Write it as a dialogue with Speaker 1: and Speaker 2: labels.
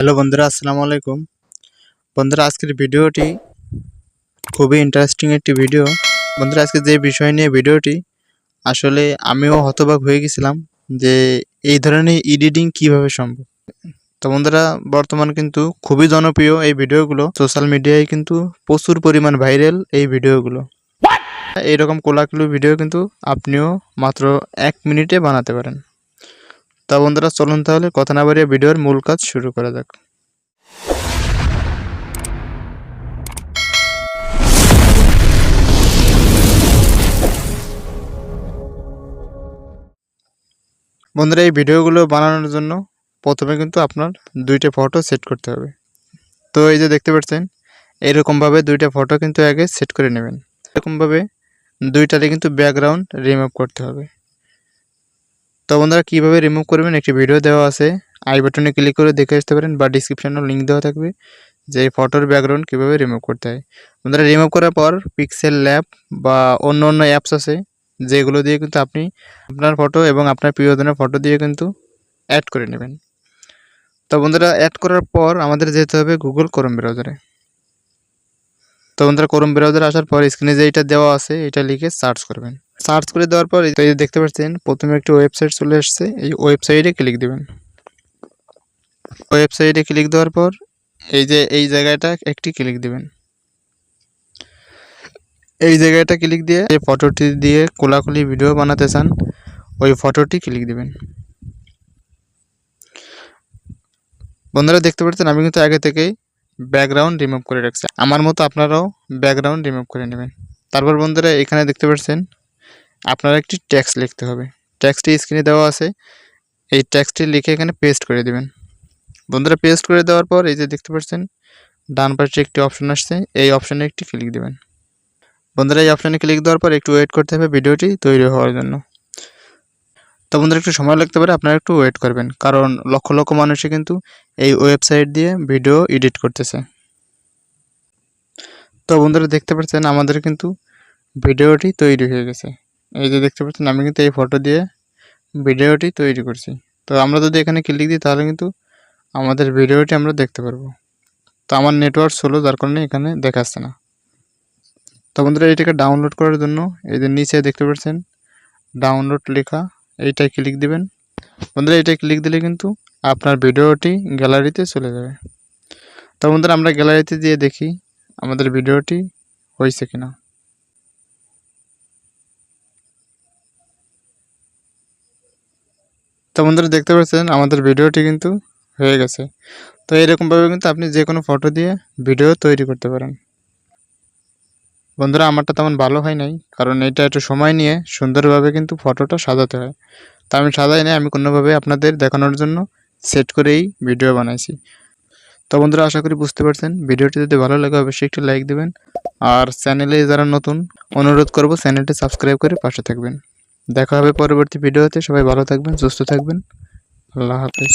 Speaker 1: Hello বন্ধুরা, আসসালামু আলাইকুম। বন্ধুরা, আজকের ভিডিওটি খুবই ইন্টারেস্টিং একটি ভিডিও। বন্ধুরা, আজকে যে বিষয় নিয়ে ভিডিওটি, আসলে আমিও হতবাক হয়ে গেছিলাম যে এই ধরনের এডিটিং কিভাবে সম্ভব। তো বন্ধুরা, বর্তমানে কিন্তু খুবই জনপ্রিয় এই ভিডিওগুলো, সোশ্যাল মিডিয়ায় কিন্তু প্রচুর পরিমাণ ভাইরাল এই ভিডিওগুলো। এইরকম কোলাকুলি ভিডিও কিন্তু আপনিও মাত্র 1 মিনিটে বানাতে পারেন। তা বন্ধুরা, চলুন তাহলে কথা না বাড়িয়ে ভিডিওর মূল কাজ শুরু করা যাক। বন্ধুরা, এই ভিডিওগুলো বানানোর জন্য প্রথমে কিন্তু আপনার 2টা ফটো সেট করতে হবে। তো এই যে দেখতে পাচ্ছেন, এরকমভাবে 2টা ফটো কিন্তু আগে সেট করে নেবেন। এরকমভাবে 2টারে কিন্তু ব্যাকগ্রাউন্ড রিমুভ করতে হবে। তো বন্ধুরা, কীভাবে রিমুভ করবেন একটি ভিডিও দেওয়া আছে, আই বাটনে ক্লিক করে দেখে আসতে পারেন, বা ডিসক্রিপশনে লিঙ্ক দেওয়া থাকবে যে এই ফটোর ব্যাকগ্রাউন্ড কীভাবে রিমুভ করতে হয়। বন্ধুরা, রিমুভ করার পর পিক্সেল ল্যাব বা অন্য অন্য অ্যাপস আছে যেগুলো দিয়ে কিন্তু আপনি আপনার ফটো এবং আপনার প্রিয়জনের ফটো দিয়ে কিন্তু অ্যাড করে নেবেন। তো বন্ধুরা, অ্যাড করার পর আমাদের যেতে হবে গুগল ক্রোম ব্রাউজারে। তো বন্ধুরা, ক্রোম ব্রাউজারে আসার পর স্ক্রিনে যে এটা দেওয়া আছে এটা লিখে সার্চ করবেন। সার্চ করে দেওয়ার পর এই যে দেখতে পাচ্ছেন প্রথমে একটি ওয়েবসাইট চলে আসছে, এই ওয়েবসাইটে ক্লিক দেবেন। ওয়েবসাইটে ক্লিক দেওয়ার পর এই যে এই জায়গাটা একটি ক্লিক দেবেন। এই জায়গাটা ক্লিক দিয়ে যে ফটোটি দিয়ে কোলাকুলি ভিডিও বানাতে চান ওই ফটোটি ক্লিক দিবেন। বন্ধুরা, দেখতে পাচ্ছেন আমি কিন্তু আগে থেকেই ব্যাকগ্রাউন্ড রিমুভ করে রাখছি। আমার মতো আপনারাও ব্যাকগ্রাউন্ড রিমুভ করে নেবেন। তারপর বন্ধুরা, এখানে দেখতে পাচ্ছেন আপনারা একটি টেক্সট লিখতে হবে। টেক্সটটি স্ক্রিনে দেওয়া আছে, এই টেক্সটটি লিখে এখানে পেস্ট করে দিবেন। বন্ধুরা, পেস্ট করে দেওয়ার পর এই যে দেখতে পাচ্ছেন ডান পাশে একটি অপশন আসছে, এই অপশনে একটি ক্লিক দিবেন। বন্ধুরা, এই অপশনে ক্লিক দেওয়ার পর একটু ওয়েট করতে হবে ভিডিওটি তৈরি হওয়ার জন্য। তো বন্ধুরা, একটু সময় লাগতে পারে, আপনারা একটু ওয়েট করবেন, কারণ লক্ষ লক্ষ মানুষই কিন্তু এই ওয়েবসাইট দিয়ে ভিডিও এডিট করতেছে। তো বন্ধুরা, দেখতে পাচ্ছেন আমাদের কিন্তু ভিডিওটি তৈরি হয়ে গেছে। এই যে দেখতে পাচ্ছেন আমি কিন্তু এই ফটো দিয়ে ভিডিওটি তৈরি করছি। তো আমরা যদি এখানে ক্লিক দিই তাহলে কিন্তু আমাদের ভিডিওটি আমরা দেখতে পারবো। তো আমার নেটওয়ার্ক স্লো, যার কারণে এখানে দেখাচ্ছে না। তো বন্ধুরা, এটাকে ডাউনলোড করার জন্য এই যে নিচে দেখতে পাচ্ছেন ডাউনলোড লেখা, এইটাই ক্লিক দিবেন। বন্ধুরা, এইটাই ক্লিক দিলে কিন্তু আপনার ভিডিওটি গ্যালারিতে চলে যাবে। তো বন্ধুরা, আমরা গ্যালারিতে দিয়ে দেখি আমাদের ভিডিওটি হয়েছে কিনা। তো বন্ধুরা, দেখতে পাচ্ছেন আমাদের ভিডিওটি কিন্তু হয়ে গেছে। তো এরকমভাবে কিন্তু আপনি যে কোনো ফটো দিয়ে ভিডিও তৈরি করতে পারেন। বন্ধুরা, আমারটা তেমন ভালো হয় নাই, কারণ এটা একটু সময় নিয়ে সুন্দরভাবে কিন্তু ফটোটা সাজাতে হয়। তা আমি সাজাই নাই, আমি কোনোভাবে আপনাদের দেখানোর জন্য সেট করেই ভিডিও বানাইছি। তো বন্ধুরা, আশা করি বুঝতে পারছেন। ভিডিওটি যদি ভালো লাগে অবশ্যই একটু লাইক দেবেন, আর চ্যানেলে যারা নতুন অনুরোধ করব চ্যানেলটি সাবস্ক্রাইব করে পাশে থাকবেন। দেখা হবে পরবর্তী ভিডিওতে। সবাই ভালো থাকবেন, সুস্থ থাকবেন। আল্লাহ হাফেজ।